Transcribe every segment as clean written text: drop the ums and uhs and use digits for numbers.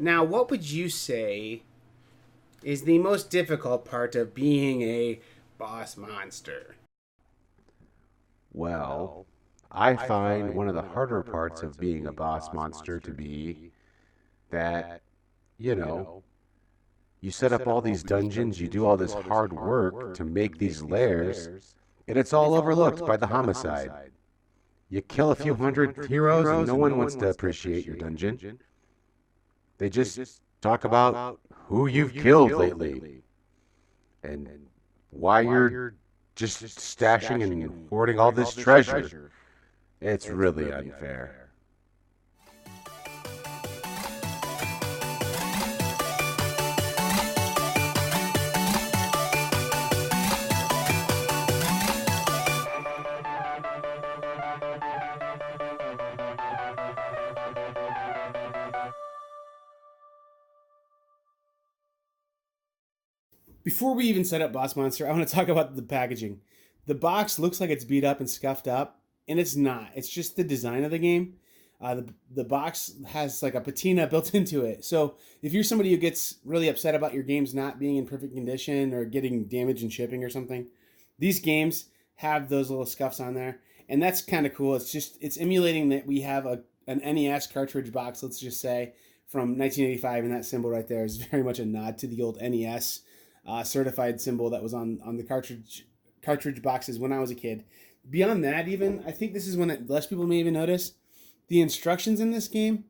Now, what would you say is the most difficult part of being a boss monster? Well, I find one of the harder parts of being a boss monster to be that, you know, you set up all these dungeons, you do all this hard work to make these lairs, and it's all overlooked by the homicide. You kill a few hundred heroes, and no one wants to appreciate your dungeon. They just talk about who you've killed lately and why you're just stashing and hoarding all this treasure. It's really unfair. Before we even set up Boss Monster, I want to talk about the packaging. The box looks like it's beat up and scuffed up, and it's not. It's just the design of the game. The box has like a patina built into it. So if you're somebody who gets really upset about your games not being in perfect condition or getting damaged in shipping or something, these games have those little scuffs on there, and that's kind of cool. It's emulating that we have an NES cartridge box. Let's just say from 1985, and that symbol right there is very much a nod to the old NES certified symbol that was on the cartridge boxes when I was a kid. Beyond that, even I think this is when less people may even notice the instructions in this game.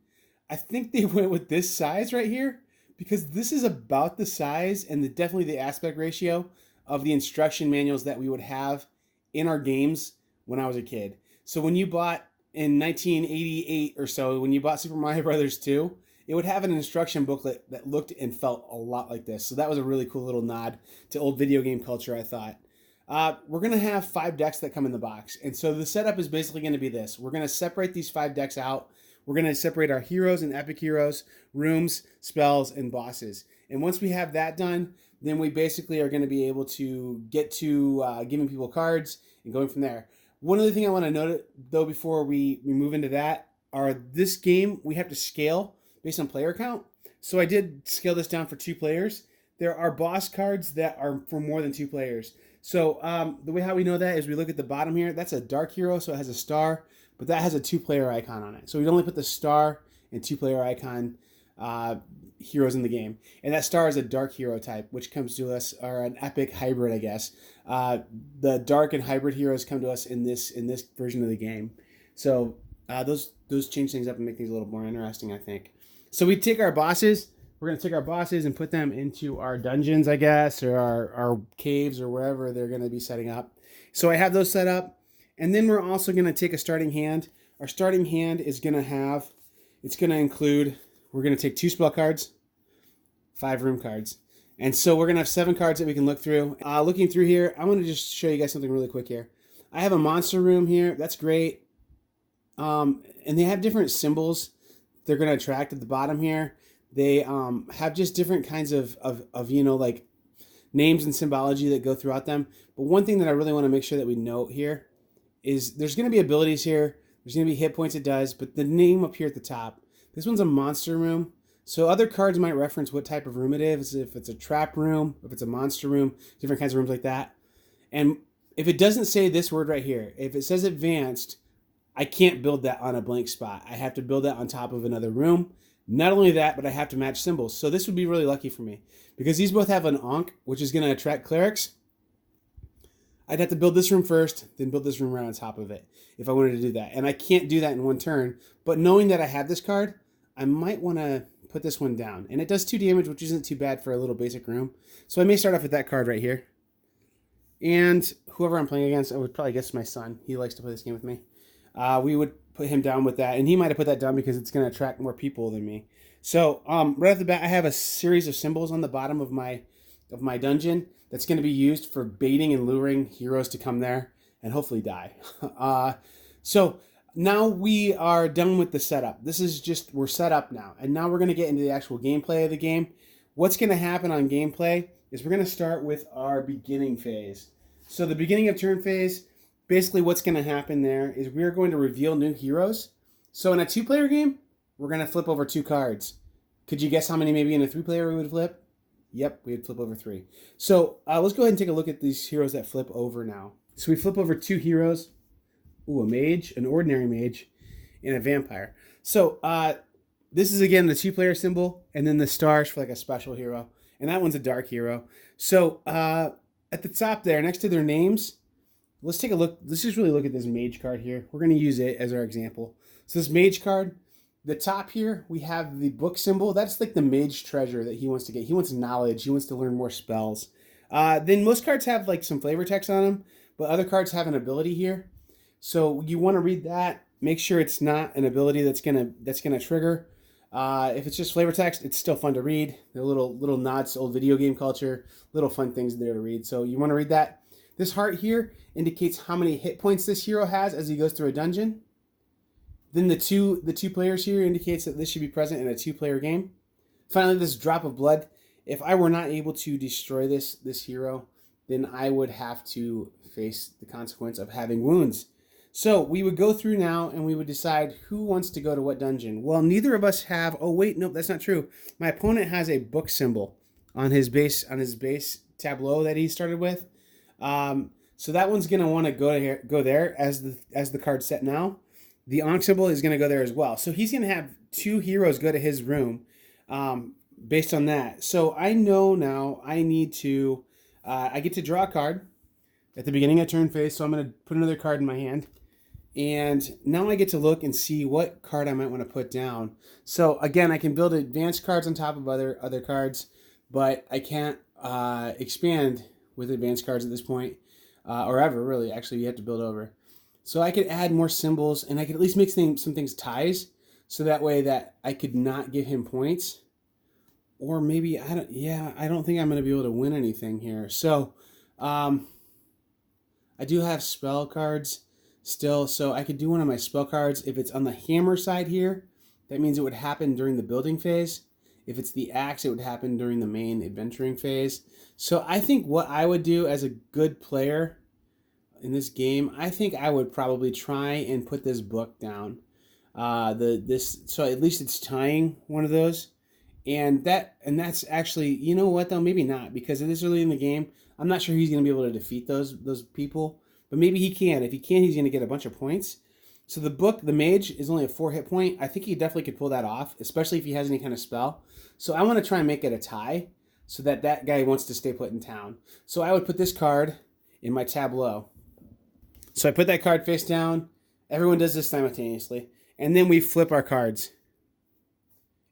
I think they went with this size right here because this is about the size and definitely the aspect ratio of the instruction manuals that we would have in our games when I was a kid. So when you bought in 1988 or so, when you bought Super Mario Brothers 2, it would have an instruction booklet that looked and felt a lot like this. So that was a really cool little nod to old video game culture, I thought. We're going to have 5 decks that come in the box. And so the setup is basically going to be this. We're going to separate these 5 decks out. We're going to separate our heroes and epic heroes, rooms, spells, and bosses. And once we have that done, then we basically are going to be able to get to giving people cards and going from there. One other thing I want to note, though, before we move into that, are this game, we have to scale based on player count. So I did scale this down for 2 players. There are boss cards that are for more than 2 players. So the way how we know that is we look at the bottom here. That's a dark hero, so it has a star, but that has a 2-player icon on it. So we'd only put the star and 2-player icon heroes in the game. And that star is a dark hero type, which comes to us, or an epic hybrid, I guess. The dark and hybrid heroes come to us in this version of the game. So those change things up and make things a little more interesting, I think. So we take our bosses. We're going to take our bosses and put them into our dungeons, I guess, or our caves or wherever they're going to be setting up. So I have those set up. And then we're also going to take a starting hand. Our starting hand is going to include, we're going to take 2 spell cards, 5 room cards. And so we're going to have 7 cards that we can look through. Looking through here, I want to just show you guys something really quick here. I have a monster room here. That's great. And they have different symbols they're going to attract at the bottom here. They have just different kinds of like names and symbology that go throughout them. But one thing that I really want to make sure that we note here is there's going to be abilities here. There's going to be hit points it does, but the name up here at the top, this one's a monster room. So other cards might reference what type of room it is, if it's a trap room, if it's a monster room, different kinds of rooms like that. And if it doesn't say this word right here, if it says advanced, I can't build that on a blank spot. I have to build that on top of another room. Not only that, but I have to match symbols. So this would be really lucky for me because these both have an Ankh, which is going to attract clerics. I'd have to build this room first, then build this room right on top of it if I wanted to do that. And I can't do that in one turn. But knowing that I have this card, I might want to put this one down. And it does 2 damage, which isn't too bad for a little basic room. So I may start off with that card right here. And whoever I'm playing against, I would probably guess my son. He likes to play this game with me. We would put him down with that, and he might have put that down because it's going to attract more people than me. So right off the bat, I have a series of symbols on the bottom of my dungeon that's going to be used for baiting and luring heroes to come there and hopefully die. So now we are done with the setup. We're set up now, and now we're going to get into the actual gameplay of the game. What's going to happen on gameplay is we're going to start with our beginning phase. So the beginning of turn phase, basically what's going to happen there is we're going to reveal new heroes. So in a 2-player game, we're going to flip over 2 cards. Could you guess how many maybe in a 3-player we would flip? Yep, we would flip over 3. So let's go ahead and take a look at these heroes that flip over now. So we flip over 2 heroes. Ooh, a mage, an ordinary mage, and a vampire. So this is, again, the 2-player symbol, and then the stars for like a special hero. And that one's a dark hero. So at the top there, next to their names, let's take a look. Let's just really look at this mage card here. We're going to use it as our example. So this mage card, the top here, we have the book symbol. That's like the mage treasure that he wants to get. He wants knowledge. He wants to learn more spells. Then most cards have like some flavor text on them, but other cards have an ability here. So you want to read that. Make sure it's not an ability that's gonna trigger. If it's just flavor text, it's still fun to read. They're little nods to old video game culture, little fun things there to read. So you want to read that. This heart here indicates how many hit points this hero has as he goes through a dungeon. Then the two players here indicates that this should be present in a 2-player game. Finally, this drop of blood. If I were not able to destroy this hero, then I would have to face the consequence of having wounds. So we would go through now and we would decide who wants to go to what dungeon. Well, neither of us have. Oh wait, nope, that's not true. My opponent has a book symbol on his base tableau that he started with. So that one's gonna want to go there as the card set now. The Ankh symbol is gonna go there as well. So he's gonna have 2 heroes go to his room, based on that. So I know now I need to. I get to draw a card at the beginning of turn phase. So I'm gonna put another card in my hand. And now I get to look and see what card I might want to put down. So again, I can build advanced cards on top of other cards, but I can't expand with advanced cards at this point, or ever really. Actually, you have to build over. So I could add more symbols, and I could at least make some things ties, so that way that I could not give him points, or maybe I don't. Yeah, I don't think I'm going to be able to win anything here. So I do have spell cards still, so I could do one of my spell cards. If it's on the hammer side here, that means it would happen during the building phase. If it's the axe, it would happen during the main adventuring phase. So I think what I would do as a good player in this game, I think I would probably try and put this book down. So at least it's tying one of those. And that's actually, you know what though, maybe not, because it is early in the game. I'm not sure he's going to be able to defeat those people. But maybe he can. If he can, he's going to get a bunch of points. So the mage is only a 4 hit point. I think he definitely could pull that off, especially if he has any kind of spell. So I want to try and make it a tie so that guy wants to stay put in town. So I would put this card in my tableau. So I put that card face down. Everyone does this simultaneously. And then we flip our cards.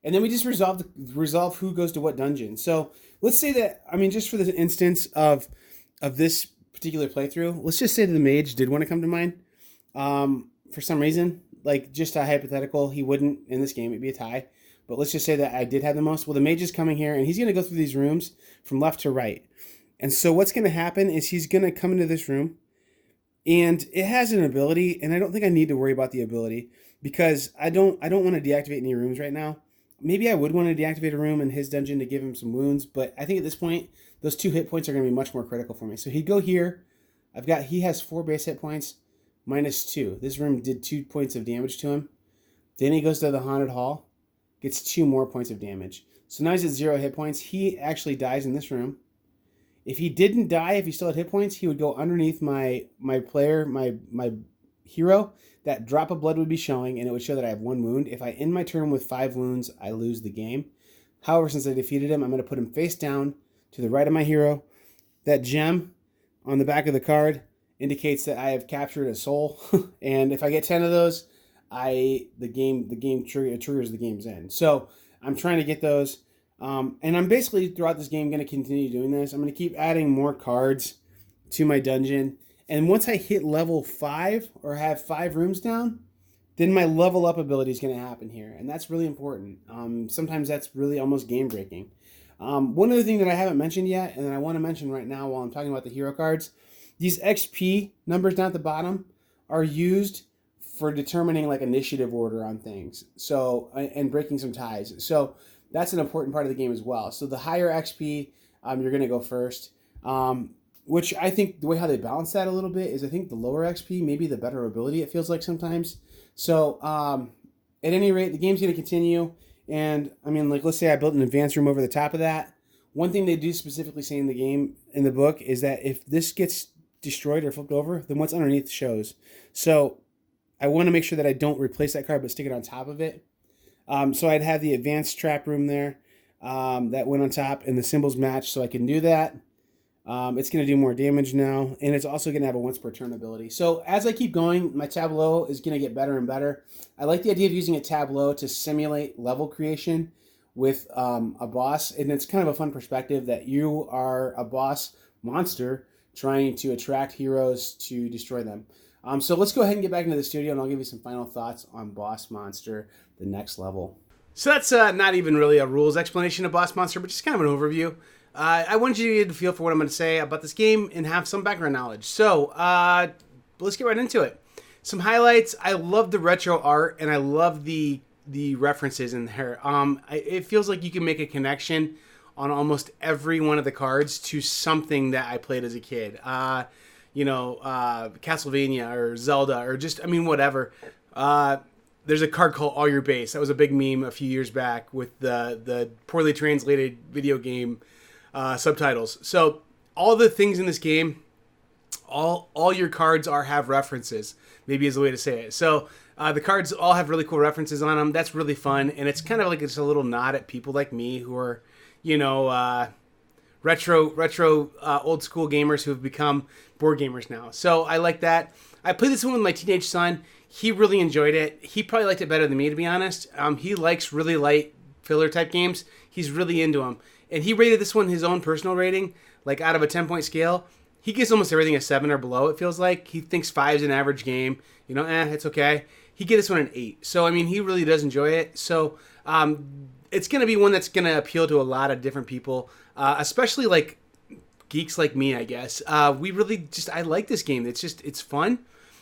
And then we just resolve who goes to what dungeon. So let's say that, just for the instance of this particular playthrough, let's just say that the mage did want to come to mine for some reason, like just a hypothetical. He wouldn't in this game, it'd be a tie, but let's just say that I did have the most. Well, the mage is coming here and he's going to go through these rooms from left to right. And so what's going to happen is he's going to come into this room, and it has an ability, and I don't think I need to worry about the ability because I don't want to deactivate any rooms right now. Maybe I would want to deactivate a room in his dungeon to give him some wounds, but I think at this point, those 2 hit points are going to be much more critical for me. So he'd go here. He has 4 base hit points, minus 2. This room did 2 points of damage to him. Then he goes to the haunted hall, gets 2 more points of damage. So now he's at 0 hit points. He actually dies in this room. If he didn't die, if he still had hit points, he would go underneath my hero. That drop of blood would be showing, and it would show that I have 1 wound. If I end my turn with 5 wounds, I lose the game. However, since I defeated him, I'm going to put him face down to the right of my hero. That gem on the back of the card indicates that I have captured a soul, and if I get 10 of those, it triggers the game's end. So I'm trying to get those, and I'm basically throughout this game going to continue doing this. I'm going to keep adding more cards to my dungeon. And once I hit level 5 or have 5 rooms down, then my level up ability is going to happen here. And that's really important. Sometimes that's really almost game breaking. One other thing that I haven't mentioned yet, and that I want to mention right now while I'm talking about the hero cards, these XP numbers down at the bottom are used for determining like initiative order on things. So, and breaking some ties. So that's an important part of the game as well. So the higher XP, you're going to go first. Which I think the way how they balance that a little bit is I think the lower XP, maybe the better ability, it feels like sometimes. So at any rate, the game's going to continue. And I mean, like, let's say I built an advanced room over the top of that. One thing they do specifically say in the game, in the book, is that if this gets destroyed or flipped over, then what's underneath shows. So I want to make sure that I don't replace that card, but stick it on top of it. So I'd have the advanced trap room there that went on top, and the symbols match, so I can do that. It's going to do more damage now, and it's also going to have a once per turn ability. So as I keep going, my tableau is going to get better and better. I like the idea of using a tableau to simulate level creation with a boss, and it's kind of a fun perspective that you are a boss monster trying to attract heroes to destroy them. So let's go ahead and get back into the studio, and I'll give you some final thoughts on Boss Monster, the next level. So that's not even really a rules explanation of Boss Monster, but just kind of an overview. I want you to get a feel for what I'm going to say about this game and have some background knowledge. So let's get right into it. Some highlights. I love the retro art, and I love the references in there. It feels like you can make a connection on almost every one of the cards to something that I played as a kid. Castlevania or Zelda or just, I mean, whatever. There's a card called All Your Base. That was a big meme a few years back with the poorly translated video game subtitles. So all the things in this game, all your cards have references, maybe is the way to say it. So the cards all have really cool references on them. That's really fun. And it's kind of like it's a little nod at people like me who are, retro old school gamers who have become board gamers now. So I like that. I played this one with my teenage son. He really enjoyed it. He probably liked it better than me, to be honest. He likes really light filler type games. He's really into them. And he rated this one his own personal rating, like out of a 10-point scale. He gives almost everything a 7 or below, it feels like. He thinks 5 is an average game. It's okay. He gave this one an 8. So, I mean, he really does enjoy it. So, it's going to be one that's going to appeal to a lot of different people, especially like geeks like me, I guess. I like this game. It's fun.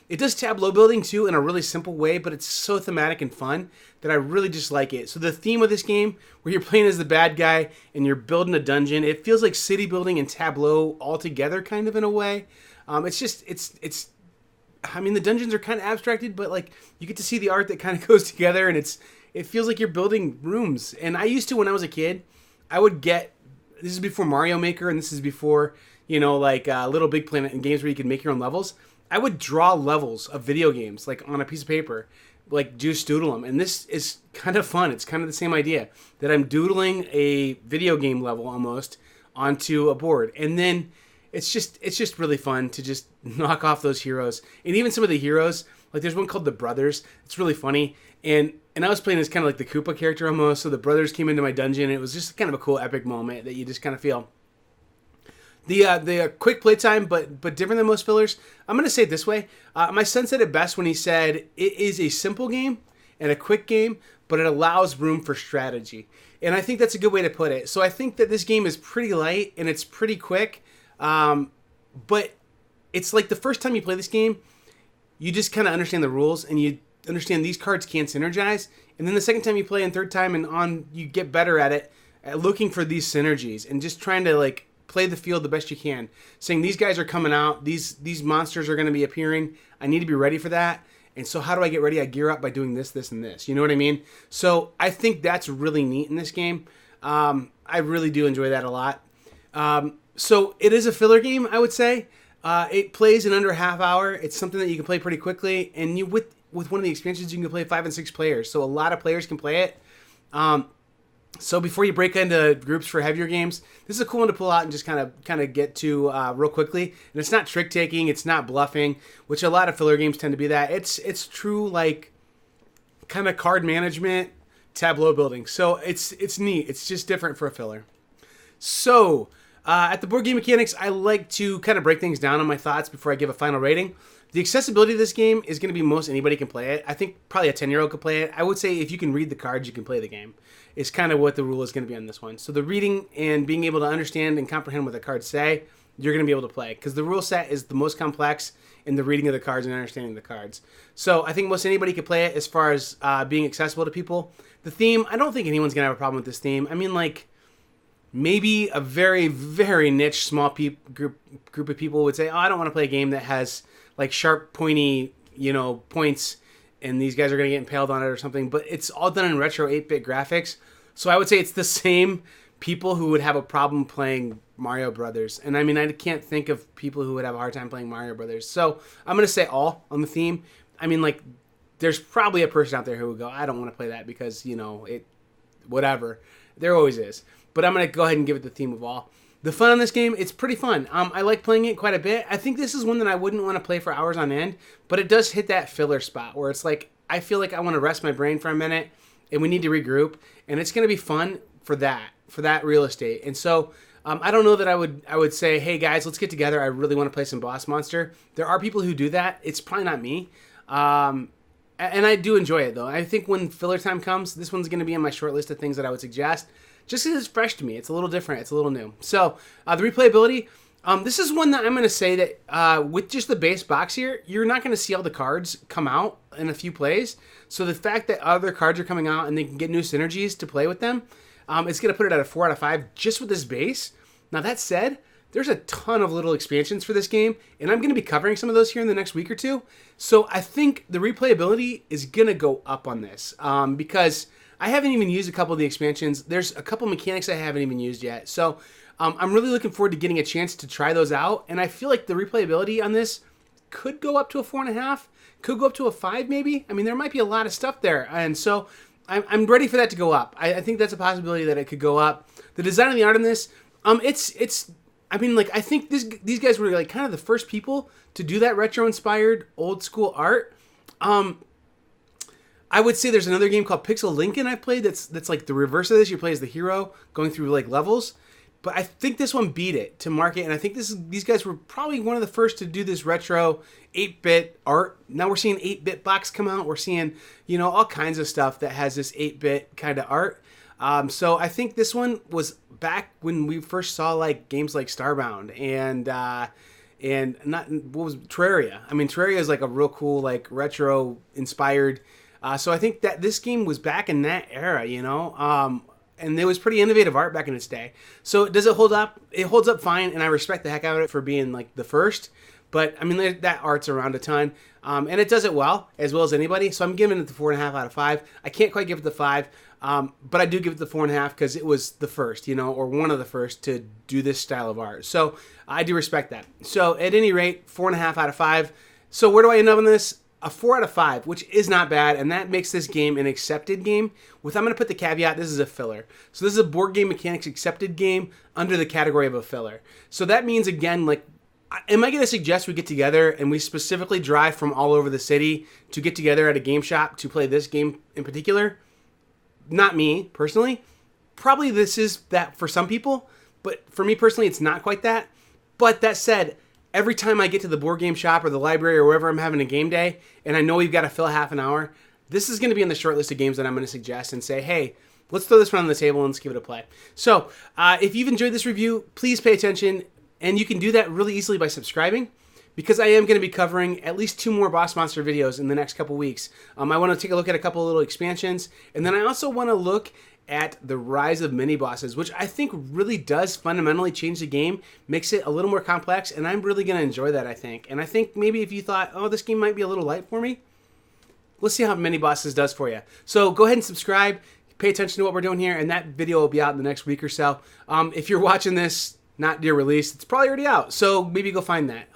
It does tableau building too in a really simple way, but it's so thematic and fun that I really just like it. So the theme of this game, where you're playing as the bad guy and you're building a dungeon, it feels like city building and tableau all together, kind of in a way. I mean, the dungeons are kind of abstracted, but like you get to see the art that kind of goes together, and it feels like you're building rooms. And I used to, when I was a kid, this is before Mario Maker, and this is before, Little Big Planet and games where you can make your own levels. I would draw levels of video games, like on a piece of paper, like just doodle them. And this is kind of fun. It's kind of the same idea that I'm doodling a video game level almost onto a board. And then it's just really fun to just knock off those heroes. And even some of the heroes, like there's one called the Brothers. It's really funny. And I was playing as kind of like the Koopa character almost. So the Brothers came into my dungeon. And it was just kind of a cool epic moment that you just kind of feel. The quick playtime, but different than most fillers. I'm going to say it this way. My son said it best when he said it is a simple game and a quick game, but it allows room for strategy. And I think that's a good way to put it. So I think that this game is pretty light and it's pretty quick. But it's like the first time you play this game, you just kind of understand the rules and you understand these cards can't synergize. And then the second time you play and third time and on, you get better at it, at looking for these synergies and just trying to like play the field the best you can, saying these guys are coming out, these monsters are going to be appearing, I need to be ready for that. And so how do I get ready? I gear up by doing this, this, and this. You know what I mean? So I think that's really neat in this game. I really do enjoy that a lot. So it is a filler game, I would say. It plays in under a half hour. It's something that you can play pretty quickly, and with one of the expansions, you can play 5 and 6 players. So a lot of players can play it. So before you break into groups for heavier games, this is a cool one to pull out and just kind of get to real quickly. And it's not trick taking, it's not bluffing, which a lot of filler games tend to be that. It's true like kind of card management, tableau building. So it's neat. It's just different for a filler. So at the board game mechanics, I like to kind of break things down on my thoughts before I give a final rating. The accessibility of this game is going to be most anybody can play it. I think probably a 10-year-old could play it. I would say if you can read the cards, you can play the game. It's kind of what the rule is going to be on this one. So the reading and being able to understand and comprehend what the cards say, you're going to be able to play. Because the rule set is the most complex in the reading of the cards and understanding the cards. So I think most anybody could play it as far as being accessible to people. The theme, I don't think anyone's going to have a problem with this theme. I mean, like, maybe a very, very niche small group of people would say, oh, I don't want to play a game that has like sharp, pointy, points and these guys are going to get impaled on it or something, but it's all done in retro 8-bit graphics. So I would say it's the same people who would have a problem playing Mario Brothers. And I mean, I can't think of people who would have a hard time playing Mario Brothers. So I'm going to say all on the theme. I mean, like, there's probably a person out there who would go, I don't want to play that because, you know, it, whatever. There always is. But I'm going to go ahead and give it the theme of all. The fun on this game, it's pretty fun. I like playing it quite a bit. I think this is one that I wouldn't want to play for hours on end, but it does hit that filler spot where it's like, I feel like I want to rest my brain for a minute and we need to regroup, and it's going to be fun for that real estate. And so I don't know that I would say, hey guys, let's get together. I really want to play some Boss Monster. There are people who do that. It's probably not me. And I do enjoy it though. I think when filler time comes, this one's going to be on my short list of things that I would suggest. Just because it's fresh to me. It's a little different. It's a little new. So the replayability, this is one that I'm going to say that with just the base box here, you're not going to see all the cards come out in a few plays. So the fact that other cards are coming out and they can get new synergies to play with them, it's going to put it at a 4 out of 5 just with this base. Now that said, there's a ton of little expansions for this game, and I'm going to be covering some of those here in the next week or two. So I think the replayability is going to go up on this because I haven't even used a couple of the expansions. There's a couple mechanics I haven't even used yet. So I'm really looking forward to getting a chance to try those out. And I feel like the replayability on this could go up to a 4.5, could go up to a 5 maybe. I mean, there might be a lot of stuff there. And so I'm ready for that to go up. I think that's a possibility that it could go up. The design and the art in this, it's I mean, like, I think these guys were like kind of the first people to do that retro-inspired old school art. I would say there's another game called Pixel Lincoln I've played that's like the reverse of this. You play as the hero going through like levels. But I think this one beat it to market, and I think these guys were probably one of the first to do this retro 8-bit art. Now we're seeing 8-bit box come out. We're seeing, you know, all kinds of stuff that has this 8-bit kind of art. So I think this one was back when we first saw like games like Starbound and not what was Terraria. I mean, Terraria is like a real cool like retro inspired. So I think that this game was back in that era, you know, and there was pretty innovative art back in its day. So does it hold up? It holds up fine, and I respect the heck out of it for being like the first. But I mean, that art's around a ton, and it does it well as anybody. So I'm giving it the 4.5 out of 5. I can't quite give it the 5, but I do give it the 4.5 because it was the first, you know, or one of the first to do this style of art. So I do respect that. So at any rate, 4.5 out of 5. So where do I end up on this? A 4 out of 5, which is not bad, and that makes this game an accepted game. I'm going to put the caveat, this is a filler. So this is a board game mechanics accepted game under the category of a filler. So that means, again, like, am I going to suggest we get together and we specifically drive from all over the city to get together at a game shop to play this game in particular? Not me, personally. Probably this is that for some people, but for me personally, it's not quite that. But that said, every time I get to the board game shop or the library or wherever I'm having a game day, and I know we've got to fill half an hour, this is going to be in the short list of games that I'm going to suggest and say, hey, let's throw this one on the table and let's give it a play. So if you've enjoyed this review, please pay attention, and you can do that really easily by subscribing, because I am going to be covering at least 2 more Boss Monster videos in the next couple weeks. I want to take a look at a couple of little expansions, and then I also want to look at the rise of mini bosses, which I think really does fundamentally change the game, makes it a little more complex, and I'm really going to enjoy that, I think. And I think maybe if you thought, oh, this game might be a little light for me, let's see how mini bosses does for you. So go ahead and subscribe, pay attention to what we're doing here, and that video will be out in the next week or so. If you're watching this not near release, it's probably already out, so maybe go find that.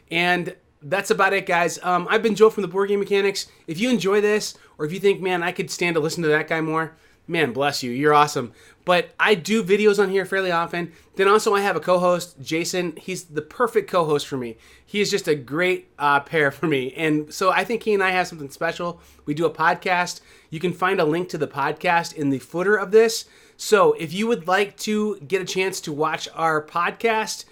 And that's about it, guys. I've been Joe from the Board Game Mechanics. If you enjoy this, or if you think, man, I could stand to listen to that guy more, man, bless you. You're awesome. But I do videos on here fairly often. Then also I have a co-host, Jason. He's the perfect co-host for me. He is just a great pair for me. And so I think he and I have something special. We do a podcast. You can find a link to the podcast in the footer of this. So if you would like to get a chance to watch our podcast,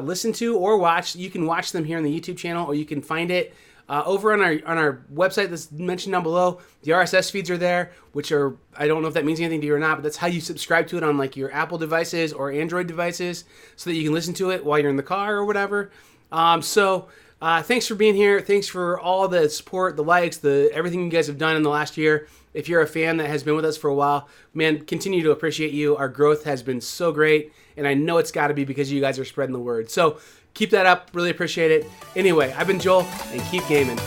listen to or watch, you can watch them here on the YouTube channel, or you can find it over on our website that's mentioned down below. The RSS feeds are there, which are, I don't know if that means anything to you or not, but that's how you subscribe to it on like your Apple devices or Android devices, so that you can listen to it while you're in the car or whatever. Thanks for being here. Thanks for all the support, the likes, everything you guys have done in the last year. If you're a fan that has been with us for a while, man, continue to appreciate you. Our growth has been so great, and I know it's got to be because you guys are spreading the word. So keep that up. Really appreciate it. Anyway, I've been Joel, and keep gaming.